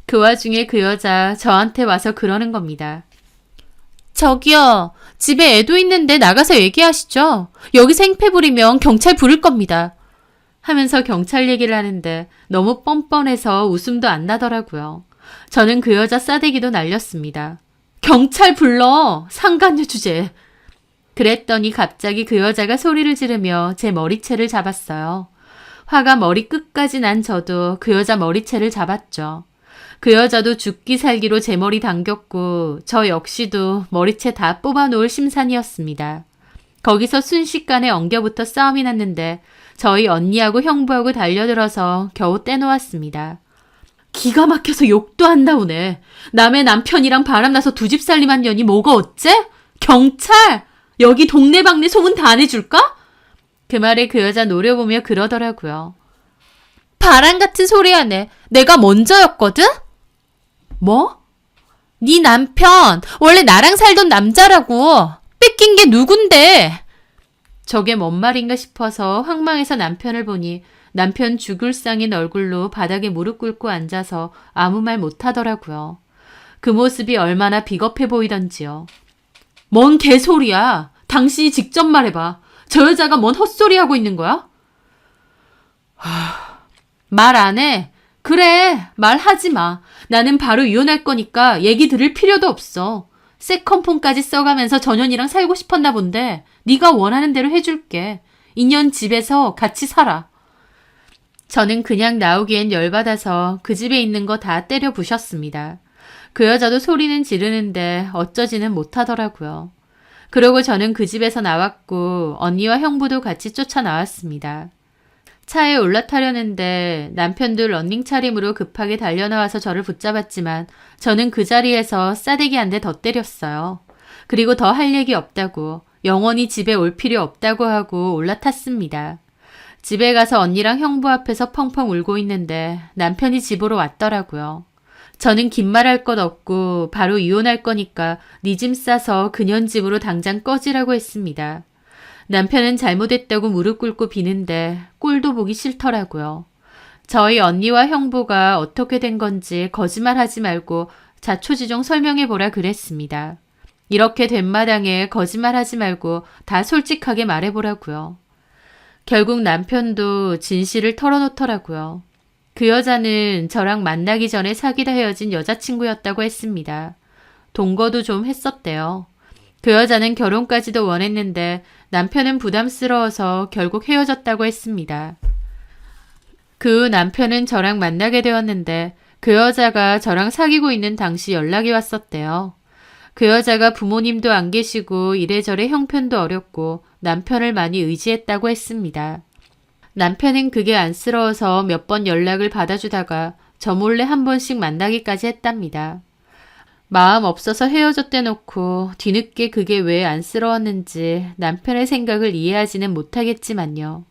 그 와중에 그 여자 저한테 와서 그러는 겁니다. 저기요, 집에 애도 있는데 나가서 얘기하시죠. 여기서 행패 부리면 경찰 부를 겁니다. 하면서 경찰 얘기를 하는데 너무 뻔뻔해서 웃음도 안 나더라고요. 저는 그 여자 싸대기도 날렸습니다. 경찰 불러! 상간녀 주제. 그랬더니 갑자기 그 여자가 소리를 지르며 제 머리채를 잡았어요. 화가 머리 끝까지 난 저도 그 여자 머리채를 잡았죠. 그 여자도 죽기 살기로 제 머리 당겼고 저 역시도 머리채 다 뽑아놓을 심산이었습니다. 거기서 순식간에 엉겨붙어 싸움이 났는데 저희 언니하고 형부하고 달려들어서 겨우 떼놓았습니다. 기가 막혀서 욕도 안 나오네. 남의 남편이랑 바람나서 두 집 살림한 년이 뭐가 어째? 경찰! 여기 동네방네 소문 다 내줄까? 그 말에 그 여자 노려보며 그러더라고요. 바람 같은 소리 하네. 내가 먼저였거든? 뭐? 네 남편 원래 나랑 살던 남자라고. 뺏긴 게 누군데? 저게 뭔 말인가 싶어서 황망해서 남편을 보니 남편 죽을 상인 얼굴로 바닥에 무릎 꿇고 앉아서 아무 말 못하더라고요. 그 모습이 얼마나 비겁해 보이던지요. 뭔 개소리야. 당신이 직접 말해봐. 저 여자가 뭔 헛소리 하고 있는 거야? 말 안 해. 그래, 말하지 마. 나는 바로 이혼할 거니까 얘기 들을 필요도 없어. 세컨폰까지 써가면서 전현이랑 살고 싶었나 본데 네가 원하는 대로 해줄게. 2년 집에서 같이 살아. 저는 그냥 나오기엔 열받아서 그 집에 있는 거 다 때려 부셨습니다. 그 여자도 소리는 지르는데 어쩌지는 못하더라고요. 그러고 저는 그 집에서 나왔고 언니와 형부도 같이 쫓아나왔습니다. 차에 올라타려는데 남편도 러닝 차림으로 급하게 달려나와서 저를 붙잡았지만 저는 그 자리에서 싸대기 한 대 더 때렸어요. 그리고 더 할 얘기 없다고, 영원히 집에 올 필요 없다고 하고 올라탔습니다. 집에 가서 언니랑 형부 앞에서 펑펑 울고 있는데 남편이 집으로 왔더라고요. 저는 긴 말 할 것 없고 바로 이혼할 거니까 네 짐 싸서 그년 집으로 당장 꺼지라고 했습니다. 남편은 잘못했다고 무릎 꿇고 비는데 꼴도 보기 싫더라고요. 저희 언니와 형부가 어떻게 된 건지 거짓말하지 말고 자초지종 설명해보라 그랬습니다. 이렇게 된 마당에 거짓말하지 말고 다 솔직하게 말해보라고요. 결국 남편도 진실을 털어놓더라고요. 그 여자는 저랑 만나기 전에 사귀다 헤어진 여자친구였다고 했습니다. 동거도 좀 했었대요. 그 여자는 결혼까지도 원했는데 남편은 부담스러워서 결국 헤어졌다고 했습니다. 그 후 남편은 저랑 만나게 되었는데 그 여자가 저랑 사귀고 있는 당시 연락이 왔었대요. 그 여자가 부모님도 안 계시고 이래저래 형편도 어렵고 남편을 많이 의지했다고 했습니다. 남편은 그게 안쓰러워서 몇 번 연락을 받아주다가 저 몰래 한 번씩 만나기까지 했답니다. 마음 없어서 헤어졌대 놓고 뒤늦게 그게 왜 안쓰러웠는지 남편의 생각을 이해하지는 못하겠지만요.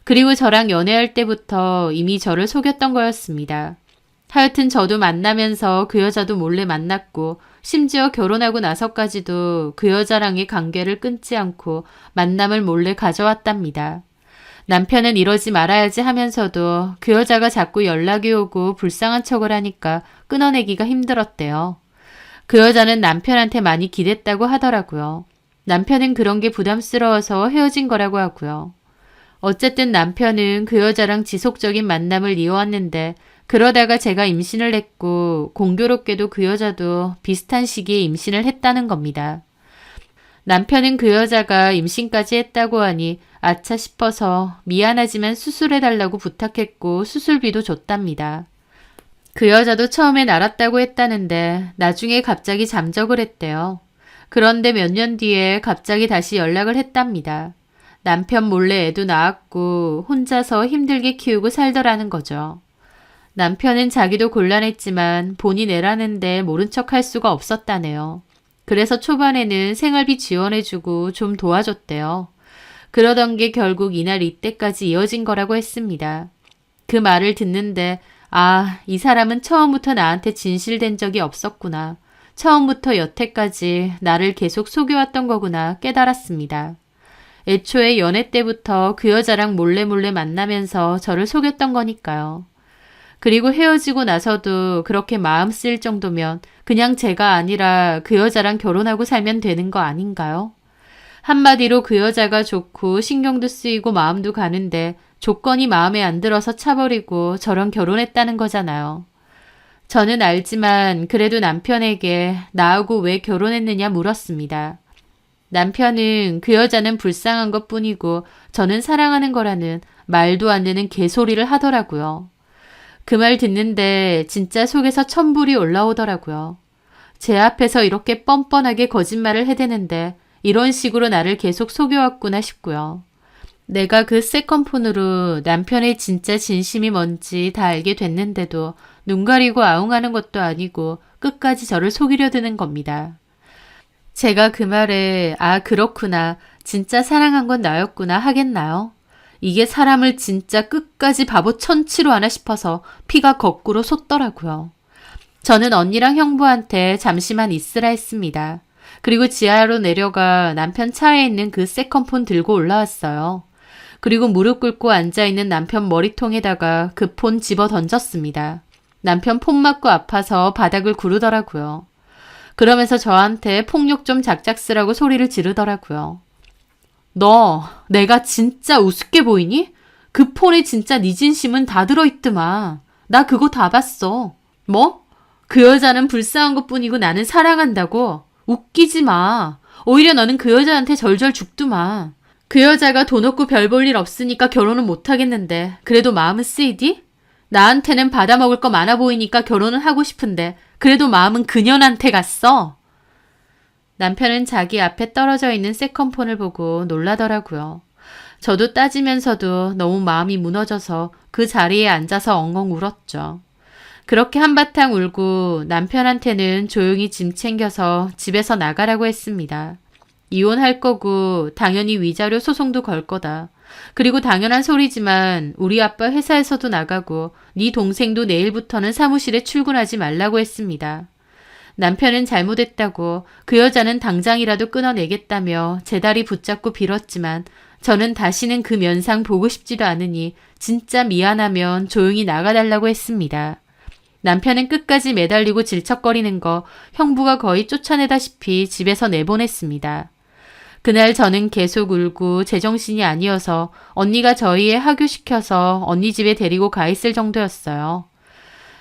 그리고 저랑 연애할 때부터 이미 저를 속였던 거였습니다. 하여튼 저도 만나면서 그 여자도 몰래 만났고 심지어 결혼하고 나서까지도 그 여자랑의 관계를 끊지 않고 만남을 몰래 가져왔답니다. 남편은 이러지 말아야지 하면서도 그 여자가 자꾸 연락이 오고 불쌍한 척을 하니까 끊어내기가 힘들었대요. 그 여자는 남편한테 많이 기댔다고 하더라고요. 남편은 그런 게 부담스러워서 헤어진 거라고 하고요. 어쨌든 남편은 그 여자랑 지속적인 만남을 이어왔는데 그러다가 제가 임신을 했고 공교롭게도 그 여자도 비슷한 시기에 임신을 했다는 겁니다. 남편은 그 여자가 임신까지 했다고 하니 아차 싶어서 미안하지만 수술해달라고 부탁했고 수술비도 줬답니다. 그 여자도 처음엔 알았다고 했다는데 나중에 갑자기 잠적을 했대요. 그런데 몇 년 뒤에 갑자기 다시 연락을 했답니다. 남편 몰래 애도 낳았고 혼자서 힘들게 키우고 살더라는 거죠. 남편은 자기도 곤란했지만 본인 애라는데 모른 척 할 수가 없었다네요. 그래서 초반에는 생활비 지원해주고 좀 도와줬대요. 그러던 게 결국 이날 이때까지 이어진 거라고 했습니다. 그 말을 듣는데 이 사람은 처음부터 나한테 진실된 적이 없었구나. 처음부터 여태까지 나를 계속 속여왔던 거구나 깨달았습니다. 애초에 연애 때부터 그 여자랑 몰래 만나면서 저를 속였던 거니까요. 그리고 헤어지고 나서도 그렇게 마음 쓰일 정도면 그냥 제가 아니라 그 여자랑 결혼하고 살면 되는 거 아닌가요? 한마디로 그 여자가 좋고 신경도 쓰이고 마음도 가는데 조건이 마음에 안 들어서 차버리고 저랑 결혼했다는 거잖아요. 저는 알지만 그래도 남편에게 나하고 왜 결혼했느냐 물었습니다. 남편은 그 여자는 불쌍한 것뿐이고 저는 사랑하는 거라는 말도 안 되는 개소리를 하더라고요. 그 말 듣는데 진짜 속에서 천불이 올라오더라고요. 제 앞에서 이렇게 뻔뻔하게 거짓말을 해대는데 이런 식으로 나를 계속 속여왔구나 싶고요. 내가 그 세컨폰으로 남편의 진짜 진심이 뭔지 다 알게 됐는데도 눈 가리고 아웅하는 것도 아니고 끝까지 저를 속이려 드는 겁니다. 제가 그 말에 그렇구나. 진짜 사랑한 건 나였구나 하겠나요? 이게 사람을 진짜 끝까지 바보 천치로 하나 싶어서 피가 거꾸로 솟더라고요. 저는 언니랑 형부한테 잠시만 있으라 했습니다. 그리고 지하로 내려가 남편 차에 있는 그 세컨폰 들고 올라왔어요. 그리고 무릎 꿇고 앉아있는 남편 머리통에다가 그 폰 집어 던졌습니다. 남편 폰 맞고 아파서 바닥을 구르더라고요. 그러면서 저한테 폭력 좀 작작 쓰라고 소리를 지르더라고요. 너 내가 진짜 우습게 보이니? 그 폰에 진짜 네 진심은 다 들어있더만. 나 그거 다 봤어. 뭐? 그 여자는 불쌍한 것뿐이고 나는 사랑한다고? 웃기지 마. 오히려 너는 그 여자한테 절절 죽더만. 그 여자가 돈 없고 별 볼 일 없으니까 결혼은 못 하겠는데 그래도 마음은 쓰이디? 나한테는 받아먹을 거 많아 보이니까 결혼은 하고 싶은데 그래도 마음은 그년한테 갔어. 남편은 자기 앞에 떨어져 있는 세컨폰을 보고 놀라더라고요. 저도 따지면서도 너무 마음이 무너져서 그 자리에 앉아서 엉엉 울었죠. 그렇게 한바탕 울고 남편한테는 조용히 짐 챙겨서 집에서 나가라고 했습니다. 이혼할 거고 당연히 위자료 소송도 걸 거다. 그리고 당연한 소리지만 우리 아빠 회사에서도 나가고 네 동생도 내일부터는 사무실에 출근하지 말라고 했습니다. 남편은 잘못했다고 그 여자는 당장이라도 끊어내겠다며 제 다리 붙잡고 빌었지만 저는 다시는 그 면상 보고 싶지도 않으니 진짜 미안하면 조용히 나가달라고 했습니다. 남편은 끝까지 매달리고 질척거리는 거 형부가 거의 쫓아내다시피 집에서 내보냈습니다. 그날 저는 계속 울고 제정신이 아니어서 언니가 저희에 하교시켜서 언니 집에 데리고 가 있을 정도였어요.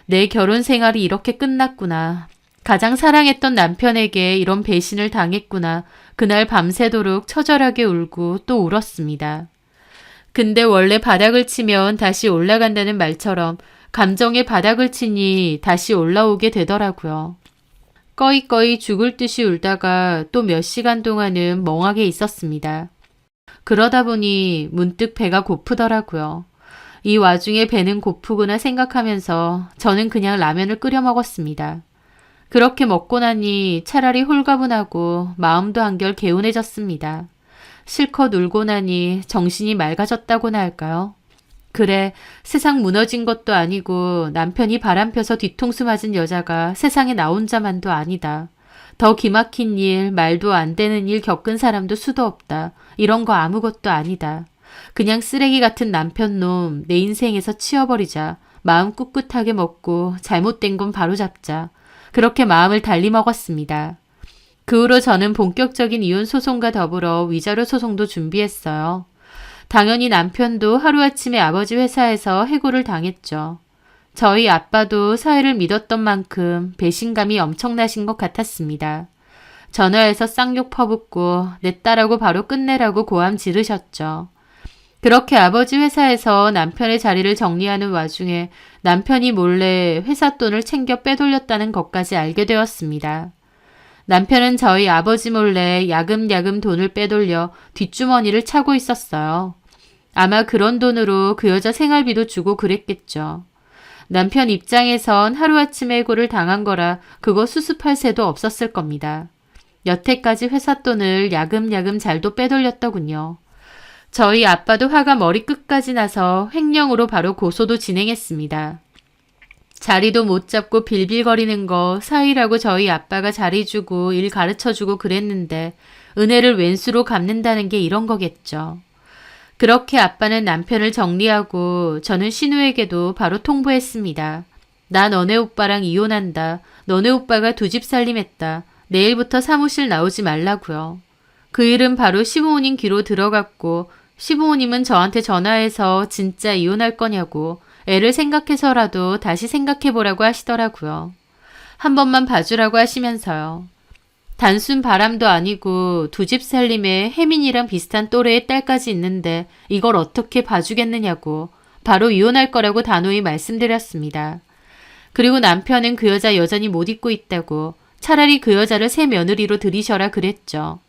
내 결혼 생활이 이렇게 끝났구나. 가장 사랑했던 남편에게 이런 배신을 당했구나. 그날 밤새도록 처절하게 울고 또 울었습니다. 근데 원래 바닥을 치면 다시 올라간다는 말처럼 감정의 바닥을 치니 다시 올라오게 되더라고요. 꺼이꺼이 죽을 듯이 울다가 또 몇 시간 동안은 멍하게 있었습니다. 그러다 보니 문득 배가 고프더라고요. 이 와중에 배는 고프구나 생각하면서 저는 그냥 라면을 끓여 먹었습니다. 그렇게 먹고 나니 차라리 홀가분하고 마음도 한결 개운해졌습니다. 실컷 울고 나니 정신이 맑아졌다고나 할까요? 그래, 세상 무너진 것도 아니고 남편이 바람펴서 뒤통수 맞은 여자가 세상에 나 혼자만도 아니다. 더 기막힌 일, 말도 안 되는 일 겪은 사람도 수도 없다. 이런 거 아무것도 아니다. 그냥 쓰레기 같은 남편놈 내 인생에서 치워버리자. 마음 꿋꿋하게 먹고 잘못된 건 바로잡자. 그렇게 마음을 달리 먹었습니다. 그 후로 저는 본격적인 이혼 소송과 더불어 위자료 소송도 준비했어요. 당연히 남편도 하루아침에 아버지 회사에서 해고를 당했죠. 저희 아빠도 사회를 믿었던 만큼 배신감이 엄청나신 것 같았습니다. 전화해서 쌍욕 퍼붓고 내 딸하고 바로 끝내라고 고함 지르셨죠. 그렇게 아버지 회사에서 남편의 자리를 정리하는 와중에 남편이 몰래 회사 돈을 챙겨 빼돌렸다는 것까지 알게 되었습니다. 남편은 저희 아버지 몰래 야금야금 돈을 빼돌려 뒷주머니를 차고 있었어요. 아마 그런 돈으로 그 여자 생활비도 주고 그랬겠죠. 남편 입장에선 하루아침에 해고를 당한 거라 그거 수습할 새도 없었을 겁니다. 여태까지 회사 돈을 야금야금 잘도 빼돌렸더군요. 저희 아빠도 화가 머리끝까지 나서 횡령으로 바로 고소도 진행했습니다. 자리도 못 잡고 빌빌거리는 거 사이라고 저희 아빠가 자리 주고 일 가르쳐주고 그랬는데 은혜를 왼수로 갚는다는 게 이런 거겠죠. 그렇게 아빠는 남편을 정리하고 저는 신우에게도 바로 통보했습니다. 나 너네 오빠랑 이혼한다. 너네 오빠가 2집 살림했다. 내일부터 사무실 나오지 말라고요. 그 일은 바로 시부모님 귀로 들어갔고 시부모님은 저한테 전화해서 진짜 이혼할 거냐고 애를 생각해서라도 다시 생각해보라고 하시더라고요. 한 번만 봐주라고 하시면서요. 단순 바람도 아니고 2집 살림에 혜민이랑 비슷한 또래의 딸까지 있는데 이걸 어떻게 봐주겠느냐고 바로 이혼할 거라고 단호히 말씀드렸습니다. 그리고 남편은 그 여자 여전히 못 잊고 있다고 차라리 그 여자를 새 며느리로 들이셔라 그랬죠.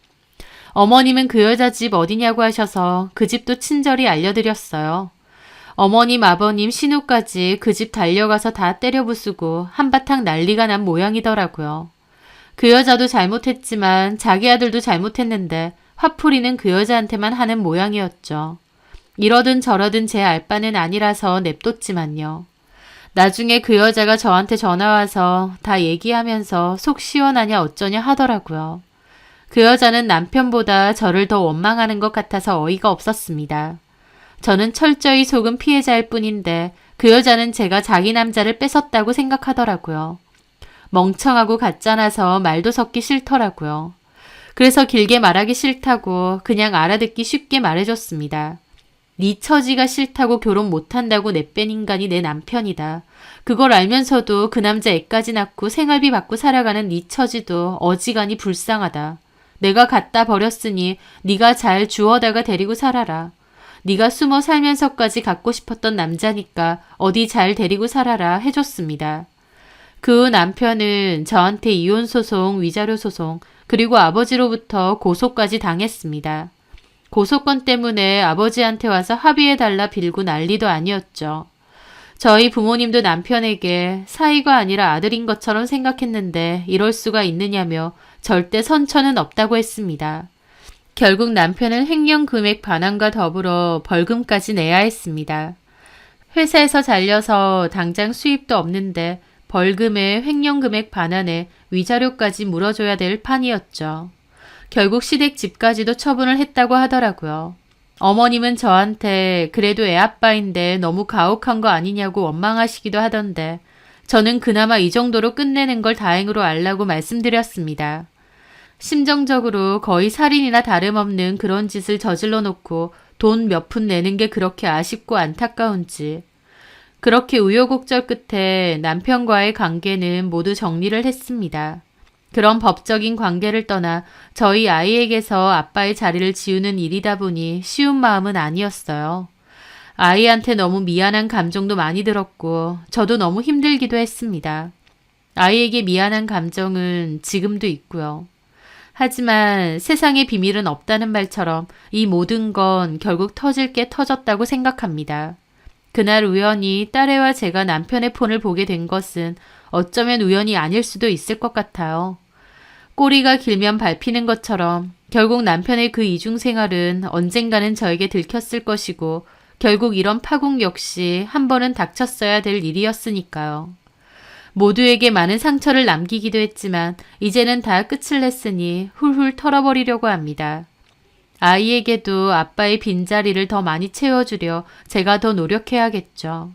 어머님은 그 여자 집 어디냐고 하셔서 그 집도 친절히 알려드렸어요. 어머님, 아버님, 신우까지 그 집 달려가서 다 때려 부수고 한바탕 난리가 난 모양이더라고요. 그 여자도 잘못했지만 자기 아들도 잘못했는데 화풀이는 그 여자한테만 하는 모양이었죠. 이러든 저러든 제 알바는 아니라서 냅뒀지만요. 나중에 그 여자가 저한테 전화와서 다 얘기하면서 속 시원하냐 어쩌냐 하더라고요. 그 여자는 남편보다 저를 더 원망하는 것 같아서 어이가 없었습니다. 저는 철저히 속은 피해자일 뿐인데 그 여자는 제가 자기 남자를 뺏었다고 생각하더라고요. 멍청하고 가짜나서 말도 섞기 싫더라고요. 그래서 길게 말하기 싫다고 그냥 알아듣기 쉽게 말해줬습니다. 네 처지가 싫다고 결혼 못한다고 내뺀 인간이 내 남편이다. 그걸 알면서도 그 남자 애까지 낳고 생활비 받고 살아가는 네 처지도 어지간히 불쌍하다. 내가 갖다 버렸으니 네가 잘 주워다가 데리고 살아라. 네가 숨어 살면서까지 갖고 싶었던 남자니까 어디 잘 데리고 살아라 해줬습니다. 그 후 남편은 저한테 이혼 소송, 위자료 소송, 그리고 아버지로부터 고소까지 당했습니다. 고소건 때문에 아버지한테 와서 합의해달라 빌고 난리도 아니었죠. 저희 부모님도 남편에게 사위가 아니라 아들인 것처럼 생각했는데 이럴 수가 있느냐며 절대 선처는 없다고 했습니다. 결국 남편은 횡령 금액 반환과 더불어 벌금까지 내야 했습니다. 회사에서 잘려서 당장 수입도 없는데 벌금에 횡령 금액 반환에 위자료까지 물어줘야 될 판이었죠. 결국 시댁 집까지도 처분을 했다고 하더라고요. 어머님은 저한테 그래도 애아빠인데 너무 가혹한 거 아니냐고 원망하시기도 하던데 저는 그나마 이 정도로 끝내는 걸 다행으로 알라고 말씀드렸습니다. 심정적으로 거의 살인이나 다름없는 그런 짓을 저질러 놓고 돈 몇 푼 내는 게 그렇게 아쉽고 안타까운지. 그렇게 우여곡절 끝에 남편과의 관계는 모두 정리를 했습니다. 그런 법적인 관계를 떠나 저희 아이에게서 아빠의 자리를 지우는 일이다 보니 쉬운 마음은 아니었어요. 아이한테 너무 미안한 감정도 많이 들었고 저도 너무 힘들기도 했습니다. 아이에게 미안한 감정은 지금도 있고요. 하지만 세상에 비밀은 없다는 말처럼 이 모든 건 결국 터질 게 터졌다고 생각합니다. 그날 우연히 딸애와 제가 남편의 폰을 보게 된 것은 어쩌면 우연이 아닐 수도 있을 것 같아요. 꼬리가 길면 밟히는 것처럼 결국 남편의 그 이중생활은 언젠가는 저에게 들켰을 것이고 결국 이런 파국 역시 한 번은 닥쳤어야 될 일이었으니까요. 모두에게 많은 상처를 남기기도 했지만 이제는 다 끝을 냈으니 훌훌 털어버리려고 합니다. 아이에게도 아빠의 빈자리를 더 많이 채워주려 제가 더 노력해야겠죠.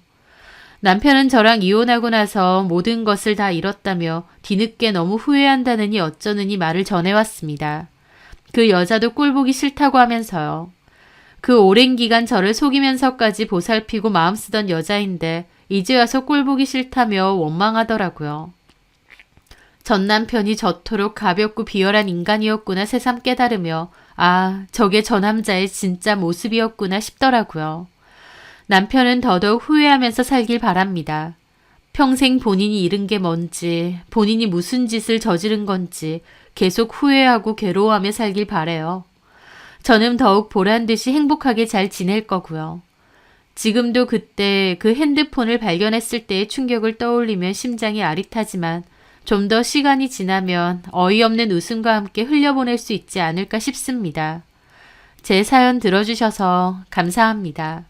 남편은 저랑 이혼하고 나서 모든 것을 다 잃었다며 뒤늦게 너무 후회한다느니 어쩌느니 말을 전해왔습니다. 그 여자도 꼴보기 싫다고 하면서요. 그 오랜 기간 저를 속이면서까지 보살피고 마음 쓰던 여자인데 이제 와서 꼴보기 싫다며 원망하더라고요. 전 남편이 저토록 가볍고 비열한 인간이었구나 새삼 깨달으며 아, 저게 저 남자의 진짜 모습이었구나 싶더라고요. 남편은 더더욱 후회하면서 살길 바랍니다. 평생 본인이 잃은 게 뭔지, 본인이 무슨 짓을 저지른 건지 계속 후회하고 괴로워하며 살길 바래요. 저는 더욱 보란 듯이 행복하게 잘 지낼 거고요. 지금도 그때 그 핸드폰을 발견했을 때의 충격을 떠올리면 심장이 아릿하지만 좀 더 시간이 지나면 어이없는 웃음과 함께 흘려보낼 수 있지 않을까 싶습니다. 제 사연 들어주셔서 감사합니다.